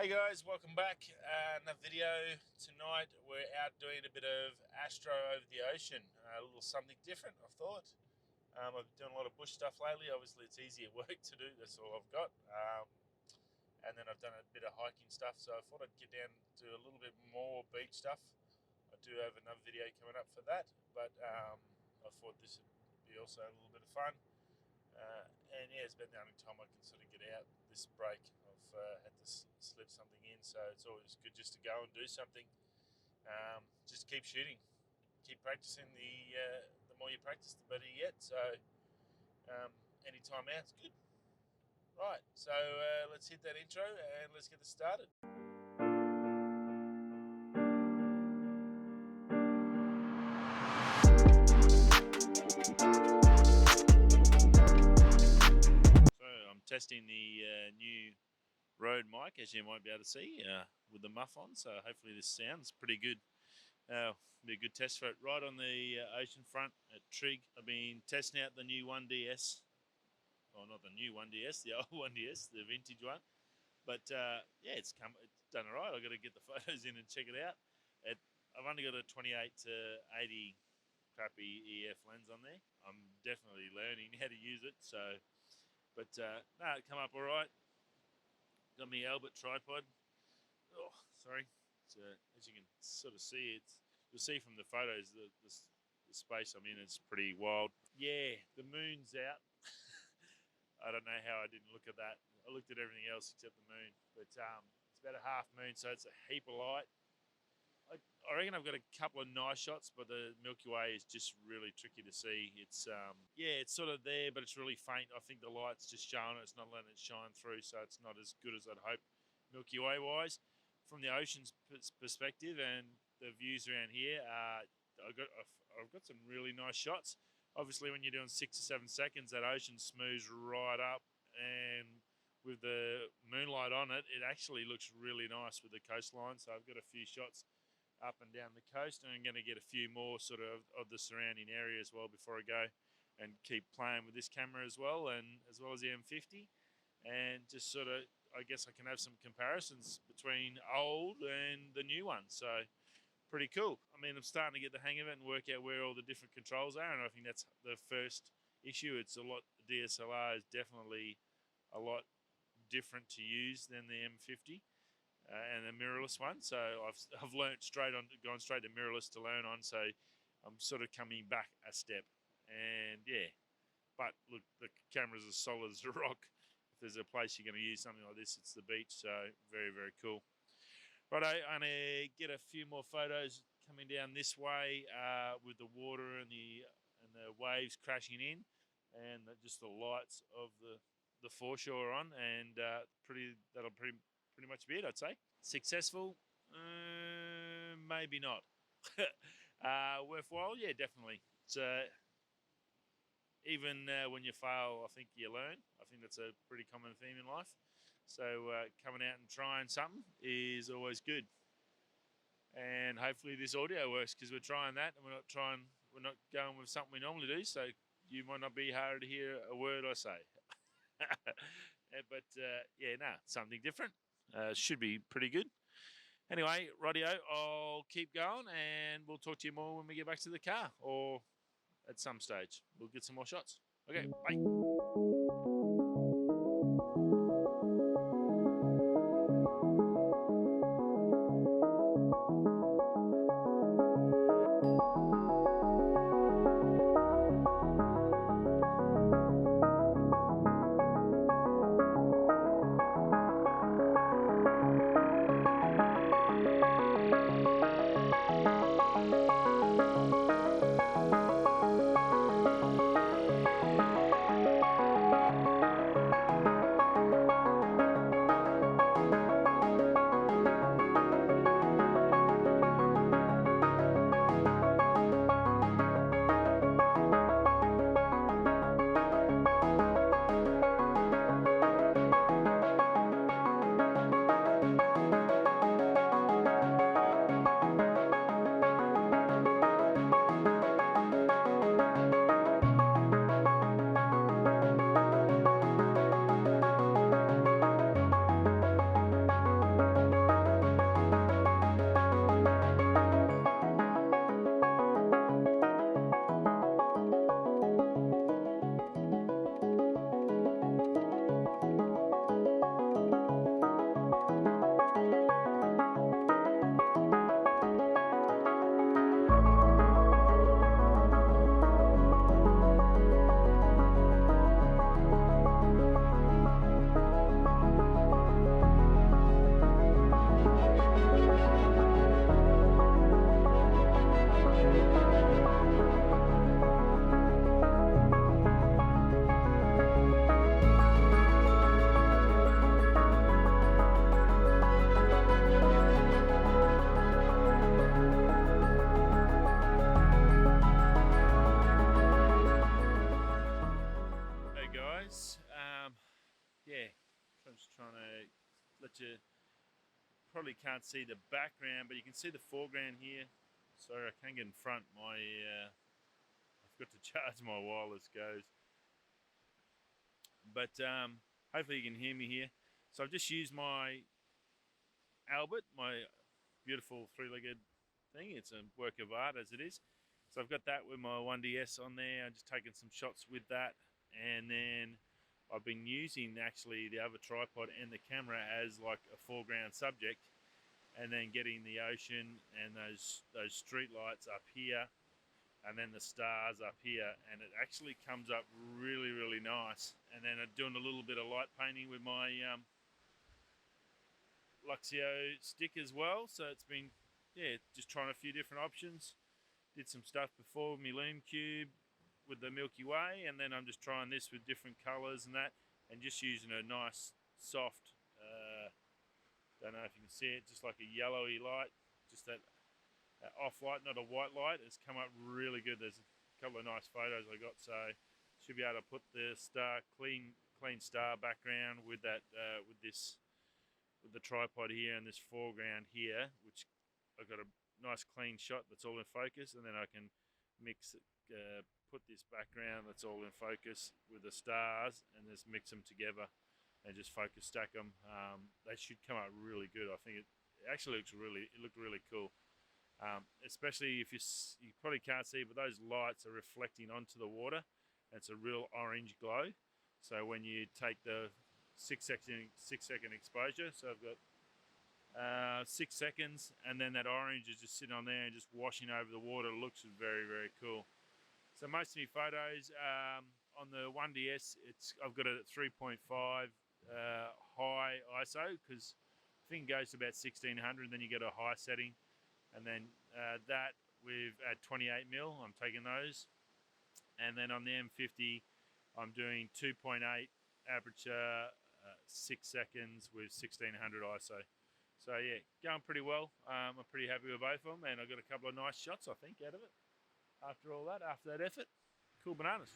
Hey guys, welcome back. Another video. Tonight we're out doing a bit of astro over the ocean. A little something different, I thought. I've been doing a lot of bush stuff lately. Obviously it's easier work to do, that's all I've got. And then I've done a bit of hiking stuff, so I thought I'd get down to a little bit more beach stuff. I do have another video coming up for that, but I thought this would be also a little bit of fun. And yeah, it's been the only time I can sort of get out this break. I've had to slip something in, so it's always good just to go and do something. Just keep shooting, keep practicing. The more you practice, the better you get. So any time out's good. Right, so let's hit that intro and let's get this started. I'm testing the new Rode mic, as you might be able to see, with the muff on, so hopefully this sounds pretty good. Be a good test for it. Right on the ocean front at Trigg. I've been testing out the new 1DS. Well, not the new 1DS, the old 1DS, the vintage one. But yeah, it's done all right. I've got to get the photos in and check it out. I've only got a 28 to 80 crappy EF lens on there. I'm definitely learning how to use it, so... But no, it come up all right. Got my Albert tripod. Oh, sorry. As you can sort of see, you'll see from the photos the space I'm in is pretty wild. Yeah, the moon's out. I don't know how I didn't look at that. I looked at everything else except the moon. But it's about a half moon, so it's a heap of light. I reckon I've got a couple of nice shots, but the Milky Way is just really tricky to see. It's yeah, it's sort of there, but it's really faint. I think the light's just showing it. It's not letting it shine through, so it's not as good as I'd hope Milky Way wise. From the ocean's perspective and the views around here, I've got some really nice shots. Obviously, when you're doing 6 to 7 seconds, that ocean smooths right up, and with the moonlight on it, it actually looks really nice with the coastline. So I've got a few shots up and down the coast, and I'm going to get a few more sort of the surrounding area as well before I go and keep playing with this camera as well, and as well as the M50, and just sort of, I guess I can have some comparisons between old and the new one. So pretty cool. I mean, I'm starting to get the hang of it and work out where all the different controls are, and I think that's the first issue. It's a lot, the DSLR is definitely a lot different to use than the M50. And a mirrorless one, so I've gone straight to mirrorless to learn on, so I'm sort of coming back a step, and yeah, but look, the camera's as solid as a rock. If there's a place you're going to use something like this, it's the beach, so very, very cool. Right, I'm going to get a few more photos coming down this way with the water and the waves crashing in, and just the lights of the foreshore on, and that'll pretty much be it, I'd say. Successful? Maybe not. Worthwhile? Yeah, definitely. It's, even when you fail, I think you learn. I think that's a pretty common theme in life. So coming out and trying something is always good. And hopefully this audio works, because we're trying that, and we're not going with something we normally do. So you might not be hard to hear a word I say. But yeah, no, something different. Should be pretty good. Anyway, rightio, I'll keep going, and we'll talk to you more when we get back to the car, or at some stage. We'll get some more shots. Okay, bye. probably can't see the background, but you can see the foreground here. Sorry, I can't get in front. I forgot to charge my wireless goes. But hopefully you can hear me here. So I've just used my Albert, my beautiful three-legged thing. It's a work of art as it is. So I've got that with my 1DS on there. I'm just taking some shots with that, and then I've been using actually the other tripod and the camera as like a foreground subject, and then getting the ocean and those street lights up here, and then the stars up here, and it actually comes up really nice. And then I'm doing a little bit of light painting with my Luxio stick as well. So it's been, yeah, just trying a few different options. Did some stuff before with my Loom Cube with the Milky Way, and then I'm just trying this with different colours and that, and just using a nice soft, don't know if you can see it, just like a yellowy light, just that off light, not a white light. It's come up really good. There's a couple of nice photos I got, so should be able to put the star clean star background with that with the tripod here and this foreground here, which I've got a nice clean shot that's all in focus, and then I can mix put this background that's all in focus with the stars and just mix them together and just focus stack them. They should come out really good. I think it actually looked really cool, especially if you probably can't see, but those lights are reflecting onto the water, and it's a real orange glow. So when you take the 6 second exposure, so I've got 6 seconds, and then that orange is just sitting on there and just washing over the water. It looks very cool. So most of my photos on the 1DS, I've got it at 3.5 high ISO, because I think it goes to about 1600, then you get a high setting, and then that with at 28mm, I'm taking those, and then on the M50, I'm doing 2.8 aperture, 6 seconds with 1600 ISO. So yeah, going pretty well. I'm pretty happy with both of them, and I got a couple of nice shots, I think, out of it. After all that, after that effort, cool bananas.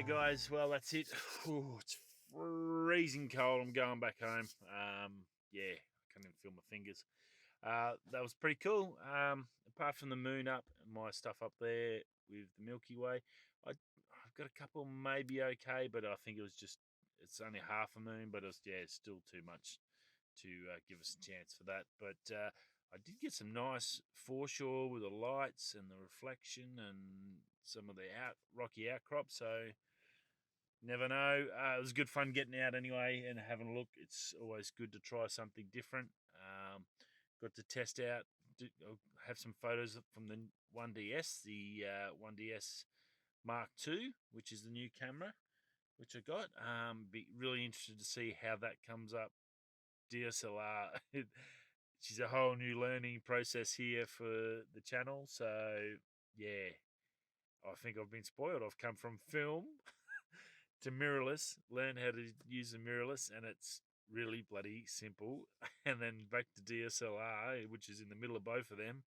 Guys, well, that's it. Ooh, it's freezing cold. I'm going back home. Yeah, I can't even feel my fingers. That was pretty cool. Apart from the moon up and my stuff up there with the Milky Way, I've got a couple maybe okay, but I think it's only half a moon, but it's still too much to give us a chance for that. But I did get some nice foreshore with the lights and the reflection and some of the rocky outcrops, so never know. It was good fun getting out anyway and having a look. It's always good to try something different. Got to test out, have some photos from the 1DS, the 1DS Mark II, which is the new camera, which I got. Be really interested to see how that comes up. DSLR, she's a whole new learning process here for the channel. So yeah, I think I've been spoiled. I've come from film to mirrorless, learn how to use the mirrorless, and it's really bloody simple. And then back to DSLR, which is in the middle of both of them.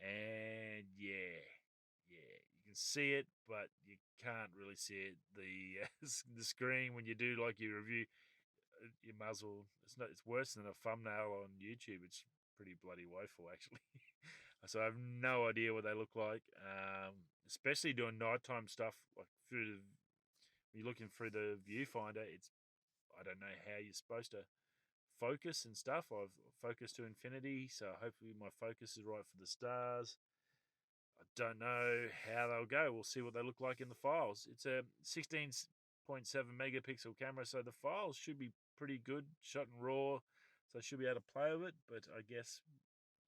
And yeah, you can see it, but you can't really see it. The screen when you do like your review, your muzzle. It's worse than a thumbnail on YouTube. It's pretty bloody woeful actually. So I have no idea what they look like. Especially doing nighttime stuff, like when you're looking through the viewfinder. I don't know how you're supposed to focus and stuff. I've focused to infinity, so hopefully my focus is right for the stars. I don't know how they'll go. We'll see what they look like in the files. It's a 16.7 megapixel camera, so the files should be pretty good, shot in RAW, so I should be able to play with it. But I guess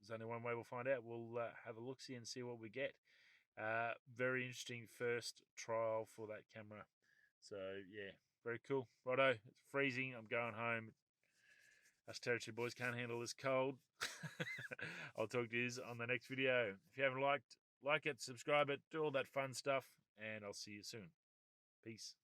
there's only one way we'll find out. We'll have a look-see and see what we get. Very interesting first trial for that camera. So, yeah, very cool. Righto, it's freezing. I'm going home. Us territory boys can't handle this cold. I'll talk to you on the next video. If you haven't like it, subscribe it, do all that fun stuff, and I'll see you soon. Peace.